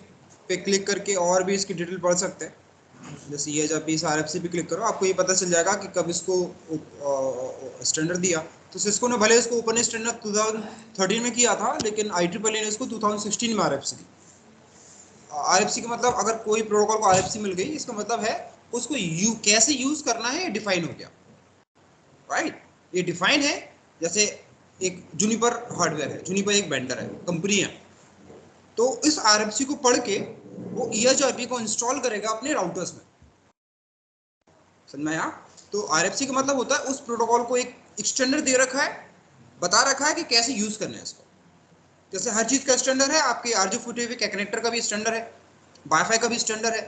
पे क्लिक करके और भी इसकी डिटेल पढ़ सकते हैं। जैसे ये जब इस आरएफसी पे क्लिक करो आपको ये पता चल जाएगा कि कब इसको स्टैंडर्ड दिया। तो सिस्को ने भले इसको ओपन स्टैंडर्ड 2013 में किया था, लेकिन IEEE ने इसको 2016 में आरएफसी दी। आरएफसी का मतलब, अगर कोई प्रोटोकॉल को आरएफसी मिल गई, इसका मतलब है उसको कैसे यूज करना है डिफाइन हो गया, राइट? ये डिफाइन है। जैसे एक जुनिपर हार्डवेयर है, जुनिपर एक वेंडर है, कंपनी है, तो इस आरएफसी को पढ़ के वो ईएचआरपी को इंस्टॉल करेगा अपने राउटर्स में, समझ में आया? तो आरएफसी का मतलब होता है उस प्रोटोकॉल को एक स्टैंडर्ड दे रखा है, बता रखा है कि कैसे यूज करना है इसको। जैसे हर चीज का स्टैंडर्ड है, आपके RJ45 के कनेक्टर का भी स्टैंडर्ड है, वाईफाई का भी स्टैंडर्ड है,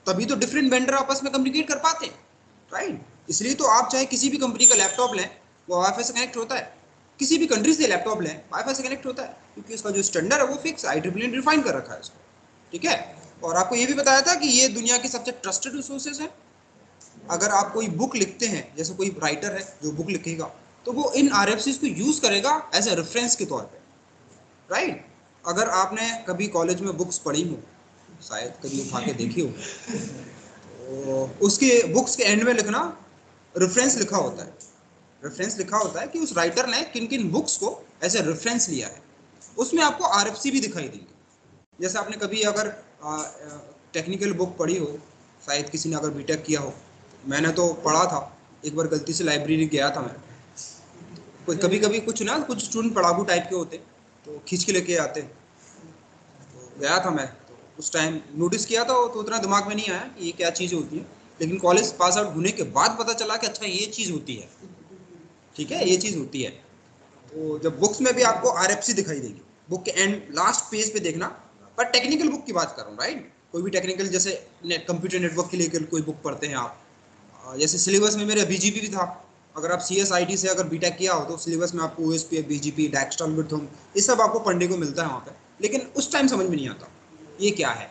तभी तो डिफरेंट वेंडर आपस में कम्युनिकेट कर पाते हैं, राइट। इसलिए तो आप चाहे किसी भी कंपनी का लैपटॉप लें, वो वाईफाई से कनेक्ट होता है, किसी भी कंट्री से लैपटॉप लें वाईफाई से कनेक्ट होता है, क्योंकि उसका जो स्टैंडर्ड है वो फिक्स IEEE ने डिफाइन कर रखा है उसको, ठीक है। और आपको ये भी बताया था कि ये दुनिया की सबसे ट्रस्टेड रिसोर्सेज है। अगर आप कोई बुक लिखते हैं, जैसे कोई राइटर है जो बुक लिखेगा, तो वो इन RFCs को यूज करेगा एज ए रेफरेंस के तौर पे, राइट। अगर आपने कभी कॉलेज में बुक्स पढ़ी हो, शायद कभी उठा के देखी हो, तो उसके बुक्स के एंड में लिखना रेफरेंस लिखा होता है। रेफरेंस लिखा होता है कि उस राइटर ने किन किन बुक्स को एज ए रेफरेंस लिया है। उसमें आपको RFC भी दिखाई देंगे। जैसे आपने कभी अगर टेक्निकल बुक पढ़ी हो, शायद किसी ने अगर बीटेक किया हो, मैंने तो पढ़ा था, एक बार गलती से लाइब्रेरी गया था मैं, कोई कभी कभी कुछ ना कुछ स्टूडेंट पढ़ाकू टाइप के होते, तो खींच के लेके आते, तो गया था मैं, तो उस टाइम नोटिस किया था, तो उतना दिमाग में नहीं आया कि ये क्या चीज़ होती है, लेकिन कॉलेज पास आउट होने के बाद पता चला कि अच्छा ये चीज़ होती है, ठीक है, ये चीज़ होती है। तो जब बुक्स में भी आपको RFC दिखाई देगी, बुक के एंड लास्ट पेज पे देखना, पर टेक्निकल बुक की बात कर रहा हूँ, राइट। कोई भी टेक्निकल, जैसे कंप्यूटर नेटवर्क के लिए कोई बुक पढ़ते हैं आप, जैसे सिलेबस में मेरा BGP भी था। अगर आप CSIT से अगर बीटेक किया हो तो सिलेबस में आपको OSPF, BGP, Dexter, Withum, ये सब आपको पढ़ने को मिलता है वहाँ पे, लेकिन उस टाइम समझ में नहीं आता ये क्या है,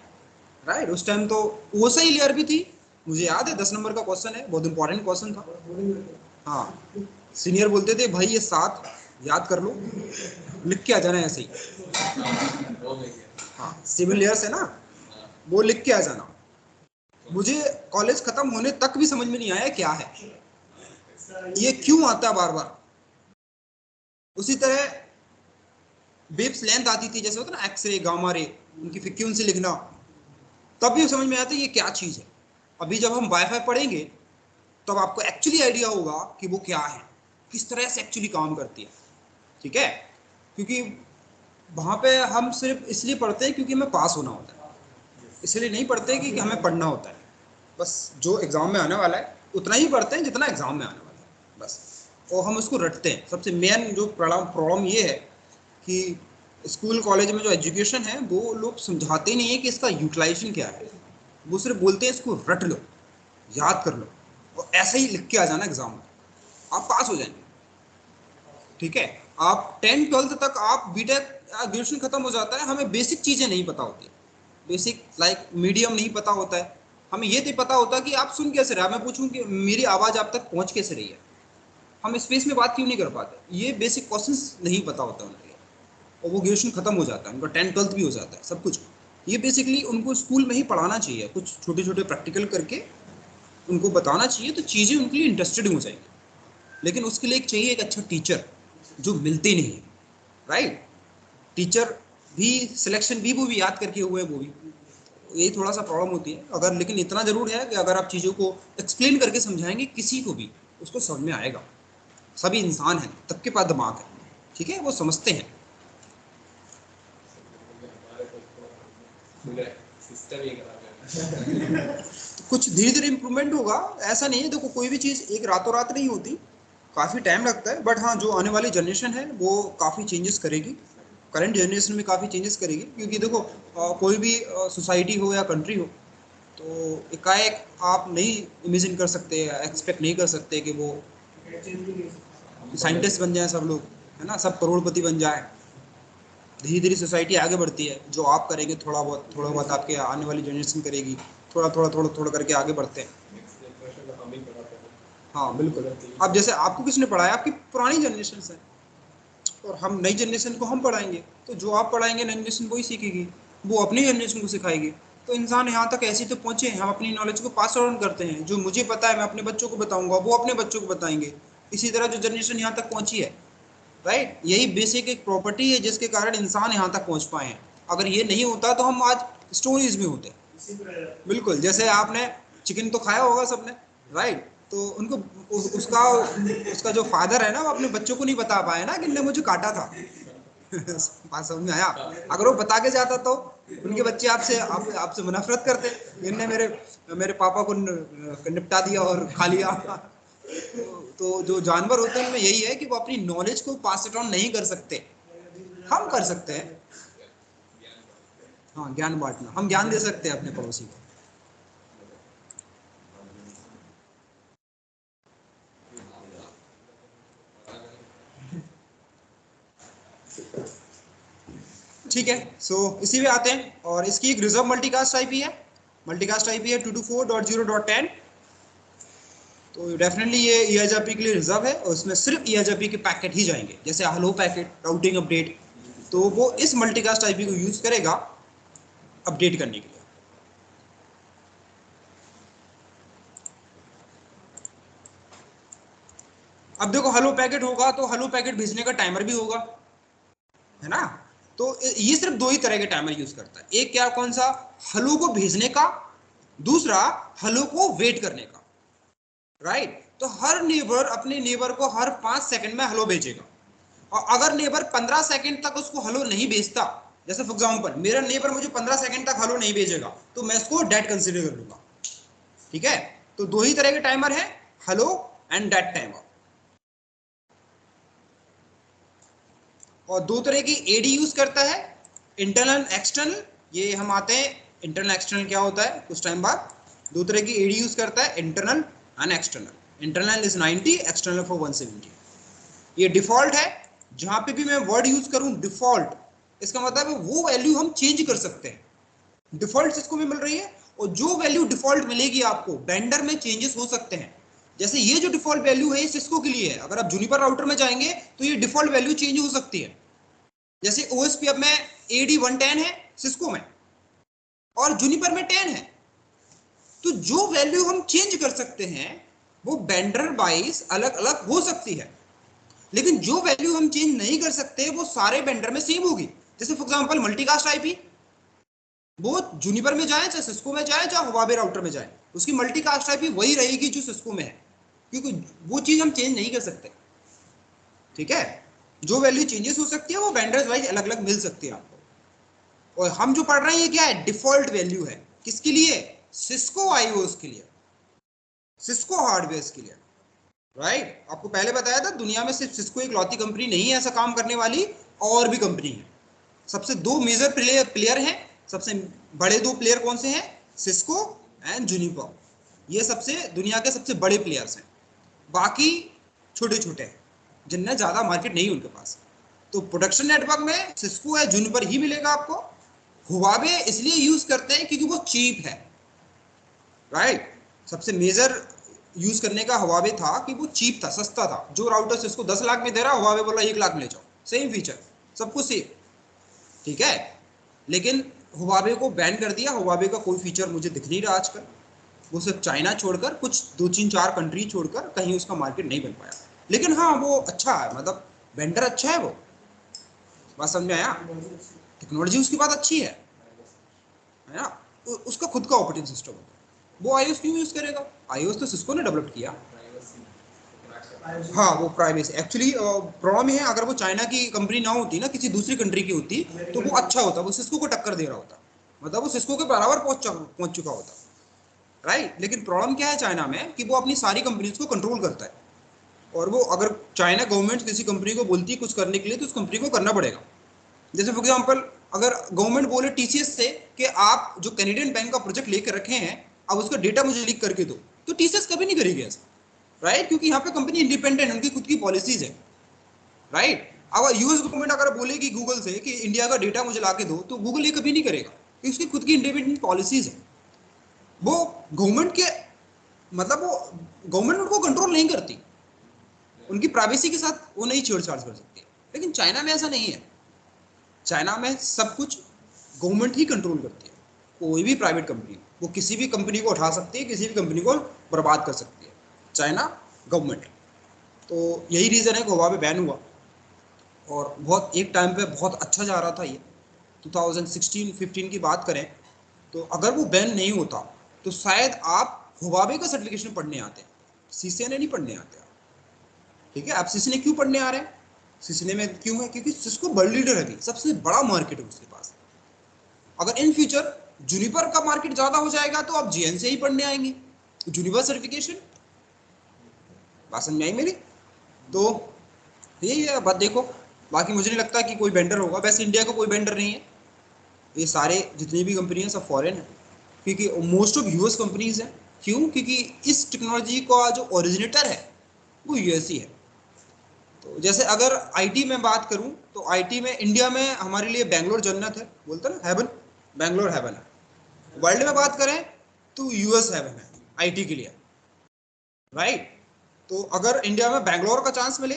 राइट। उस टाइम तो OSI लेयर भी थी, मुझे याद है 10 नंबर का क्वेश्चन है, बहुत इंपॉर्टेंट क्वेश्चन था। हाँ, सीनियर बोलते थे भाई ये 7 याद कर लो, लिख के आ जाना ऐसे ही। हाँ, सिविल लेयर से ना, वो लिख के आ जाना। मुझे कॉलेज खत्म होने तक भी समझ में नहीं आया क्या है, ये क्यों आता है बार बार। उसी तरह वेव्स लेंथ आती थी, जैसे होता ना एक्सरे, गामा रे, उनकी फ्रीक्वेंसी लिखना, तब भी समझ में आता है ये क्या चीज़ है। अभी जब हम वाईफाई पढ़ेंगे तब आपको एक्चुअली आइडिया होगा कि वो क्या है, किस तरह से एक्चुअली काम करती है, ठीक है। क्योंकि वहाँ पे हम सिर्फ इसलिए पढ़ते हैं क्योंकि हमें पास होना होता है, इसलिए नहीं पढ़ते कि हमें पढ़ना होता है। बस जो एग्ज़ाम में आने वाला है उतना ही पढ़ते हैं जितना एग्ज़ाम में आने वाला है, बस। और हम उसको रटते हैं। सबसे मेन जो प्रॉब्लम ये है कि स्कूल कॉलेज में जो एजुकेशन है वो लोग समझाते नहीं है कि इसका यूटिलाइजेशन क्या है, वो सिर्फ बोलते हैं इसको रट लो, याद कर लो, और ऐसे ही लिख के आ जाना एग्ज़ाम में, आप पास हो जाएंगे, ठीक है। आप 10th 12th तक आप बीटेक ग्रेजुएशन खत्म हो जाता है, हमें बेसिक चीज़ें नहीं पता होती, बेसिक लाइक मीडियम नहीं पता होता है, हमें ये नहीं पता होता कि आप सुन कैसे रहे, मैं पूछूं कि मेरी आवाज़ आप तक पहुंच कैसे रही है, हम स्पेस में बात क्यों नहीं कर पाते, ये बेसिक क्वेश्चंस नहीं पता होता उनके लिए। और वो ग्रेजुएशन खत्म हो जाता है, उनका 10th 12th भी हो जाता है, सब कुछ। ये बेसिकली उनको स्कूल में ही पढ़ाना चाहिए, कुछ छोटे छोटे प्रैक्टिकल करके उनको बताना चाहिए, तो चीज़ें उनके लिए इंटरेस्टेड हो जाएंगी। लेकिन उसके लिए एक चाहिए एक अच्छा टीचर, जो मिलते नहीं है, राइट। टीचर भी सिलेक्शन भी वो भी याद करके हुए हैं, वो भी, यही थोड़ा सा प्रॉब्लम होती है। अगर लेकिन इतना ज़रूर है कि अगर आप चीज़ों को एक्सप्लेन करके समझाएंगे किसी को भी, उसको समझ में आएगा। सभी इंसान हैं, सबके पास दिमाग है, ठीक है, वो समझते हैं। तो कुछ धीरे धीरे इम्प्रूवमेंट होगा, ऐसा नहीं है। देखो कोई भी चीज़ एक रातों रात नहीं होती, काफ़ी टाइम लगता है, बट हाँ जो आने वाली जनरेशन है वो काफ़ी चेंजेस करेगी, करंट जनरेशन में काफ़ी चेंजेस करेगी। क्योंकि देखो कोई भी सोसाइटी हो या कंट्री हो, तो एकाएक आप नहीं इमेजिन कर सकते, एक्सपेक्ट नहीं कर सकते कि वो साइंटिस्ट बन जाए सब लोग, है ना, सब करोड़पति बन जाए। धीरे धीरे सोसाइटी आगे बढ़ती है, जो आप करेंगे थोड़ा बहुत आपके आने वाली जनरेशन करेगी, थोड़ा करके आगे बढ़ते हैं। हाँ बिल्कुल। अब जैसे आपको किसने पढ़ाया, आपकी पुरानी जनरेशन है, और हम नई जनरेशन को हम पढ़ाएंगे, तो जो आप पढ़ाएंगे नई जनरेशन वही सीखेगी, वो अपनी जनरेशन को सिखाएगी। तो इंसान यहाँ तक ऐसे तो पहुँचे, हम अपनी नॉलेज को पास ऑन करते हैं, जो मुझे पता है मैं अपने बच्चों को बताऊंगा, वो अपने बच्चों को बताएंगे। इसी तरह जो जनरेशन यहाँ तक पहुँची है, राइट, यही बेसिक एक प्रॉपर्टी है जिसके कारण इंसान यहाँ तक पहुँच पाए हैं। अगर ये नहीं होता तो हम आज स्टोरीज में होते। बिल्कुल, जैसे आपने चिकन तो खाया होगा सबने, राइट। तो उनको उसका उसका जो फादर है ना, वो अपने बच्चों को नहीं बता पाया ना कि ने मुझे काटा था। बात समझ में आया। अगर वो बता के जाता तो उनके बच्चे आपसे नफरत करते, इनने मेरे मेरे पापा को निपटा दिया और खा लिया। तो जो जानवर होते हैं उनमें यही है कि वो अपनी नॉलेज को पास इट ऑन नहीं कर सकते, हम कर सकते हैं। हाँ, ज्ञान बांटना, हम ज्ञान दे सकते हैं अपने पड़ोसी को। ठीक है, सो इसी में आते हैं, और इसकी एक रिजर्व मल्टीकास्ट आईपी है, मल्टीकास्ट आईपी है 224.0.10। तो डेफिनेटली ये ईआईजीपी के लिए रिजर्व है, और उसमें सिर्फ ईआईजीपी के पैकेट ही जाएंगे, जैसे हेलो पैकेट, राउटिंग अपडेट, तो वो इस मल्टीकास्ट आईपी को यूज करेगा अपडेट करने के लिए। अब देखो, हेलो पैकेट होगा तो हेलो पैकेट भेजने का टाइमर भी होगा, है ना। तो ये सिर्फ दो ही तरह के टाइमर यूज करता है, एक क्या, कौन सा, हेलो को भेजने का, दूसरा हेलो को वेट करने का, राइट। तो हर नेबर अपने नेबर को हर 5 सेकंड में हेलो भेजेगा, और अगर नेबर 15 सेकंड तक उसको हेलो नहीं भेजता, जैसे फॉर एग्जांपल मेरा नेबर मुझे 15 सेकंड तक हेलो नहीं भेजेगा, तो मैं इसको डेड कंसीडर कर लूंगा। ठीक है, तो दो ही तरह के टाइमर है, हेलो एंड डेड टाइमर। और दो तरह की एडी यूज करता है, इंटरनल एक्सटर्नल। ये हम आते हैं इंटरनल एक्सटर्नल क्या होता है कुछ टाइम बाद। दो तरह की एडी यूज करता है, internal and external. Internal is 90, external for 170। ये डिफॉल्ट है, जहां पे भी मैं वर्ड यूज करूं डिफॉल्ट, इसका मतलब है वो वैल्यू हम चेंज कर सकते हैं। डिफॉल्ट सिस्को में मिल रही है, और जो वैल्यू डिफॉल्ट मिलेगी आपको वेंडर में चेंजेस हो सकते हैं। जैसे ये जो डिफॉल्ट वैल्यू है ये सिस्को के लिए है, अगर आप जूनिपर राउटर में जाएंगे तो ये डिफॉल्ट वैल्यू चेंज हो सकती है। जैसे ओएसपी अब में एडी 110 है सिस्को में, और जूनिपर में 10 है, तो जो वैल्यू हम चेंज कर सकते हैं वो वेंडर वाइज अलग अलग हो सकती है, लेकिन जो वैल्यू हम चेंज नहीं कर सकते वो सारे वेंडर में सेम होगी। जैसे फॉर एग्जांपल मल्टीकास्ट आईपी, वो जूनिपर में जाए चाहे सिस्को में जाए चाहे हुआवे राउटर में जाए, उसकी मल्टीकास्ट आईपी वही रहेगी जो सिस्को में है, क्योंकि वो चीज हम चेंज नहीं कर सकते। ठीक है, जो वैल्यू चेंजेस हो सकती है वो वेंडर्स वाइज अलग अलग मिल सकती है आपको। और हम जो पढ़ रहे हैं ये क्या है, डिफॉल्ट वैल्यू है, किसके लिए, सिस्को आईओएस के लिए, सिस्को हार्डवेयर के लिए, राइट। आपको पहले बताया था दुनिया में सिर्फ सिस्को एक लौती कंपनी नहीं है ऐसा काम करने वाली, और भी कंपनी है। सबसे दो मेजर प्लेयर हैं, सबसे बड़े दो प्लेयर कौन से हैं, सिस्को एंड जूनिपर। ये सबसे दुनिया के सबसे बड़े प्लेयर्स हैं, बाकी छोटे छोटे हैं जिनमें ज़्यादा मार्केट नहीं उनके पास। तो प्रोडक्शन नेटवर्क में सिस्को या जूनिपर ही मिलेगा आपको। हुआवे इसलिए यूज करते हैं क्योंकि वो चीप है, राइट। सबसे मेजर यूज करने का हुआवे था कि वो चीप था, सस्ता था। जो राउटर सिस्को 10 लाख में दे रहा, हुआवे बोला 1 लाख में ले जाओ, सेम फीचर, सब कुछ सेम। ठीक है, लेकिन हुआवे को बैन कर दिया, हुआवे का कोई फीचर मुझे दिख नहीं रहा आजकल। वो सिर्फ चाइना छोड़कर कुछ 2 3 4 कंट्री छोड़कर कहीं उसका मार्केट नहीं बन पाया। लेकिन हाँ, वो अच्छा है, मतलब वेंडर अच्छा है वो, बात समझ में आया। टेक्नोलॉजी उसकी बात अच्छी है ना। उसका खुद का ऑपरेटिंग सिस्टम होता है, वो आईओएस क्यों यूज करेगा, आईओएस तो सिस्को ने डेवलप किया। हाँ, वो प्राइवेसी एक्चुअली प्रॉब्लम है, अगर वो चाइना की कंपनी ना होती ना, किसी दूसरी कंट्री की होती, तो वो अच्छा होता, वो सिस्को को टक्कर दे रहा होता, मतलब वो सिस्को के बराबर पहुंच चुका होता, राइट। लेकिन प्रॉब्लम क्या है चाइना में कि वो अपनी सारी कंपनीज को कंट्रोल करता है, और वो अगर चाइना गवर्नमेंट किसी कंपनी को बोलती है कुछ करने के लिए तो उस कंपनी को करना पड़ेगा। जैसे फॉर एग्जांपल अगर गवर्नमेंट बोले टीसीएस से कि आप जो कैनेडियन बैंक का प्रोजेक्ट लेकर रखे हैं अब उसका डेटा मुझे लीक करके दो, तो टीसीएस कभी नहीं करेगी ऐसा, राइट, क्योंकि यहाँ पे कंपनी इंडिपेंडेंट, उनकी खुद की पॉलिसीज है, राइट। अब यूएस गवर्नमेंट अगर बोलेगी गूगल से कि इंडिया का डेटा मुझे ला के दो, तो गूगल ये कभी नहीं करेगा, क्योंकि उसकी खुद की इंडिपेंडेंट पॉलिसीज है। वो गवर्नमेंट के मतलब वो गवर्नमेंट उनको कंट्रोल नहीं करती, उनकी प्राइवेसी के साथ वो नहीं छेड़छाड़ कर सकती। लेकिन चाइना में ऐसा नहीं है, चाइना में सब कुछ गवर्नमेंट ही कंट्रोल करती है। कोई भी प्राइवेट कंपनी वो किसी भी कंपनी को उठा सकती है, किसी भी कंपनी को बर्बाद कर सकती है, चाइना गवर्नमेंट। तो यही रीज़न है कि हुआवे बैन हुआ, और बहुत एक टाइम पे बहुत अच्छा जा रहा था ये। 2016-15 की बात करें तो अगर वो बैन नहीं होता तो शायद आप हुआवे का सर्टिफिकेशन पढ़ने आते, सीसीएनए नहीं पढ़ने आते। ठीक है, आप सीसीएनए क्यों पढ़ने आ रहे हैं, सीसीएनए में क्यों है, क्योंकि सिस्को वर्ल्ड लीडर है, सबसे बड़ा मार्केट है उसके पास, अगर इन फ्यूचर जूनिपर का मार्केट ज्यादा हो जाएगा तो आप जीएन से ही पढ़ने आएंगे, जूनिपर सर्टिफिकेशन। बात समझ में आई मेरी? तो यही है बात। देखो बाकी मुझे नहीं लगता कि कोई वेंडर होगा, वैसे इंडिया का कोई वेंडर नहीं है, ये सारे जितनी भी कंपनी है सब फॉरेन है, क्योंकि मोस्ट ऑफ यूएस कंपनीज हैं। क्यों? क्योंकि इस टेक्नोलॉजी का जो ओरिजिनेटर है वो यूएस ही है। तो जैसे अगर आईटी में बात करूं तो आईटी में इंडिया में हमारे लिए बेंगलोर जन्नत है, बोलते ना हेवन, बेंगलोर हेवन है। वर्ल्ड में बात करें तो यूएस हेवन है आईटी के लिए, राइट? तो अगर इंडिया में बेंगलोर का चांस मिले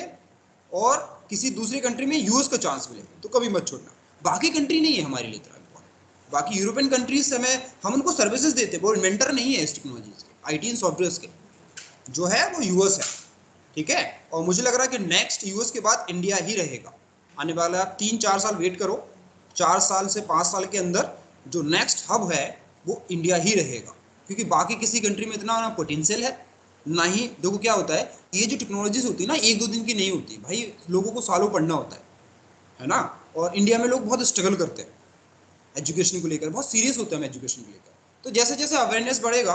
और किसी दूसरी कंट्री में यूएस का चांस मिले तो कभी मत छोड़ना। बाकी कंट्री नहीं है हमारे लिए इतना, बाकी यूरोपियन कंट्रीज से हम उनको सर्विसेज देते हैं, वो इन्वेंटर नहीं है इस टेक्नोलॉजीज के, आईटी एंड सॉफ्टवेयर के, जो है वो यूएस है। ठीक है, और मुझे लग रहा है कि नेक्स्ट यूएस के बाद इंडिया ही रहेगा। आने वाला 3-4 साल वेट करो, 4 साल से 5 साल के अंदर जो नेक्स्ट हब है वो इंडिया ही रहेगा, क्योंकि बाकी किसी कंट्री में इतना ना पोटेंशियल है ना ही। देखो क्या होता है, ये जो टेक्नोलॉजीज होती है ना 1-2 दिन की नहीं होती भाई, लोगों को सालों पढ़ना होता है ना। और इंडिया में लोग बहुत स्ट्रगल करते हैं एजुकेशन को लेकर, बहुत सीरियस होते हैं एजुकेशन को लेकर। तो जैसे जैसे अवेयरनेस बढ़ेगा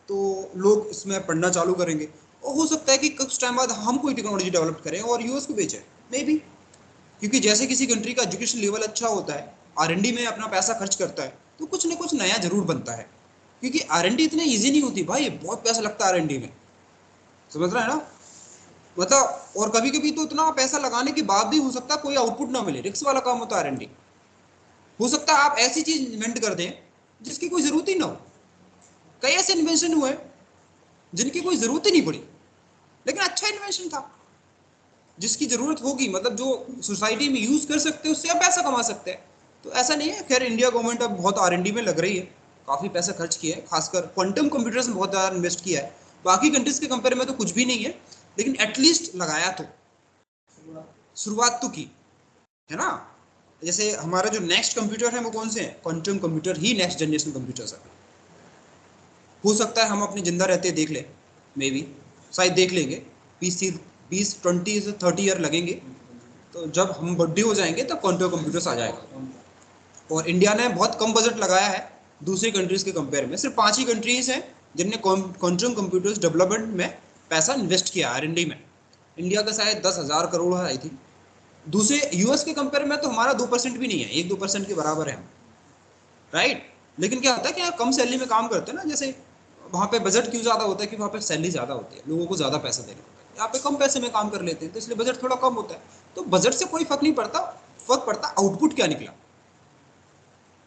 तो लोग इसमें पढ़ना चालू करेंगे, और हो सकता है कि कुछ टाइम बाद हम कोई टेक्नोलॉजी डेवलप करें और यूएस को बेचें, मे बी। क्योंकि जैसे किसी कंट्री का एजुकेशन लेवल अच्छा होता है, आर&डी में अपना पैसा खर्च करता है, तो कुछ ना कुछ नया जरूर बनता है। क्योंकि आर&डी इतनी ईजी नहीं होती भाई, बहुत पैसा लगता है आर&डी में, समझ रहा है ना? मतलब और कभी कभी तो इतना पैसा लगाने के बाद भी हो सकता है कोई आउटपुट ना मिले, रिस्क वाला काम होता है आर&डी। हो सकता है आप ऐसी चीज इन्वेंट कर दें जिसकी कोई जरूरत ही ना हो। कई ऐसे इन्वेंशन हुए जिनकी कोई जरूरत ही नहीं पड़ी, लेकिन अच्छा इन्वेंशन था, जिसकी जरूरत होगी, मतलब जो सोसाइटी में यूज कर सकते हैं, उससे आप पैसा कमा सकते हैं। तो ऐसा नहीं है। खैर इंडिया गवर्नमेंट अब बहुत आर&डी में लग रही है, काफी पैसा खर्च किया है, खासकर क्वांटम कंप्यूटर्स में बहुत ज्यादा इन्वेस्ट किया है। बाकी कंट्रीज के कंपेयर में तो कुछ भी नहीं है, लेकिन एटलीस्ट लगाया तो, शुरुआत तो की है ना। जैसे हमारा जो नेक्स्ट कंप्यूटर है वो कौन से हैं? क्वांटम कंप्यूटर ही नेक्स्ट जनरेशन कंप्यूटर्स है। हो सकता है हम अपने जिंदा रहते देख लें, मे बी, शायद देख लेंगे। 20-20-30 लगेंगे, तो जब हम बड्डे हो जाएंगे तब क्वांटम कंप्यूटर्स आ जाएगा। और इंडिया ने बहुत कम बजट लगाया है दूसरी कंट्रीज के कंपेयर में, सिर्फ 5 ही कंट्रीज हैं जिनने क्वांटम कंप्यूटर्स डेवलपमेंट में पैसा इन्वेस्ट किया आर&डी में। इंडिया का शायद 10,000 करोड़ है आई थिंक। दूसरे यूएस के कंपेयर में तो हमारा 2% भी नहीं है, 1-2% के बराबर है हम, राइट? लेकिन क्या होता है कि यहाँ कम सैलरी में काम करते हैं ना, जैसे वहाँ पे बजट क्यों ज़्यादा होता है कि वहाँ पे सैलरी ज़्यादा होती है, लोगों को ज़्यादा पैसा देना होता है। यहाँ पे कम पैसे में काम कर लेते हैं तो इसलिए बजट थोड़ा कम होता है। तो बजट से कोई फर्क नहीं पड़ता, फर्क पड़ता आउटपुट क्या निकला।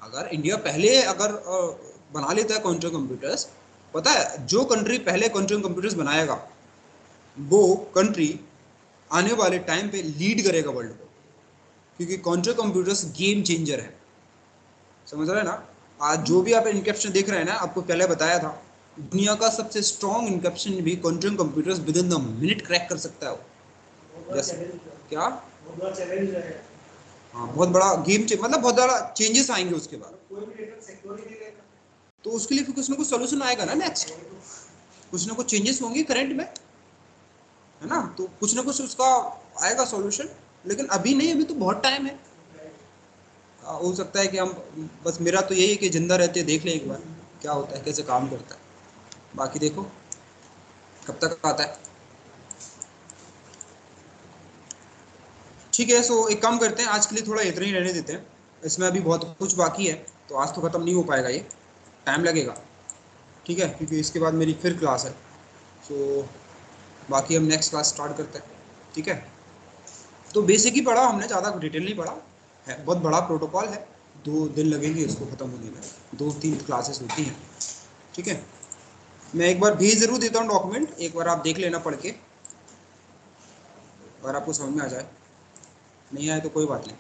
अगर इंडिया पहले अगर बना लेता है क्वांटम कंप्यूटर्स, पता है जो कंट्री पहले क्वांटम कंप्यूटर्स बनाएगा वो कंट्री आने वाले टाइम पे लीड करेगा वर्ल्ड को, क्योंकि क्वांटम कंप्यूटर्स गेम चेंजर है, समझ रहे हैं ना। आज जो भी आप इनकेप्शन देख रहे हैं ना, आपको पहले बताया था, दुनिया का सबसे स्ट्रॉन्ग इनकेप्शन भी quantum computers with in the minute crack कर सकता है। जैसे क्या, हाँ बहुत बड़ा गेम, मतलब बहुत बड़ा चेंजेस आएंगे उसके बाद। तो उसके लिए फिर कुछ ना कुछ सोल्यूशन आएगा ना नेक्स्ट, कुछ ना कुछ चेंजेस होंगे करंट में, है ना। तो कुछ ना कुछ उसका आएगा सॉल्यूशन, लेकिन अभी नहीं, अभी तो बहुत टाइम है। हो सकता है कि हम, बस मेरा तो यही है कि जिंदा रहते देख लें एक बार क्या होता है, कैसे काम करता है। बाकी देखो कब तक आता है। ठीक है, सो एक काम करते हैं, आज के लिए थोड़ा इतना ही रहने देते हैं, इसमें अभी बहुत कुछ बाकी है, तो आज तो ख़त्म नहीं हो पाएगा, ये टाइम लगेगा। ठीक है, क्योंकि इसके बाद मेरी फिर क्लास है। सो बाकी हम नेक्स्ट क्लास स्टार्ट करते हैं। ठीक है, तो बेसिक ही पढ़ा हमने, ज़्यादा डिटेल नहीं पढ़ा है, बहुत बड़ा प्रोटोकॉल है, 2 दिन लगेंगे इसको ख़त्म होने में, 2-3 क्लासेस होती हैं। ठीक है, मैं एक बार भेज ज़रूर देता हूँ डॉक्यूमेंट, एक बार आप देख लेना पढ़ के, अगर आपको समझ में आ जाए, नहीं आए तो कोई बात नहीं।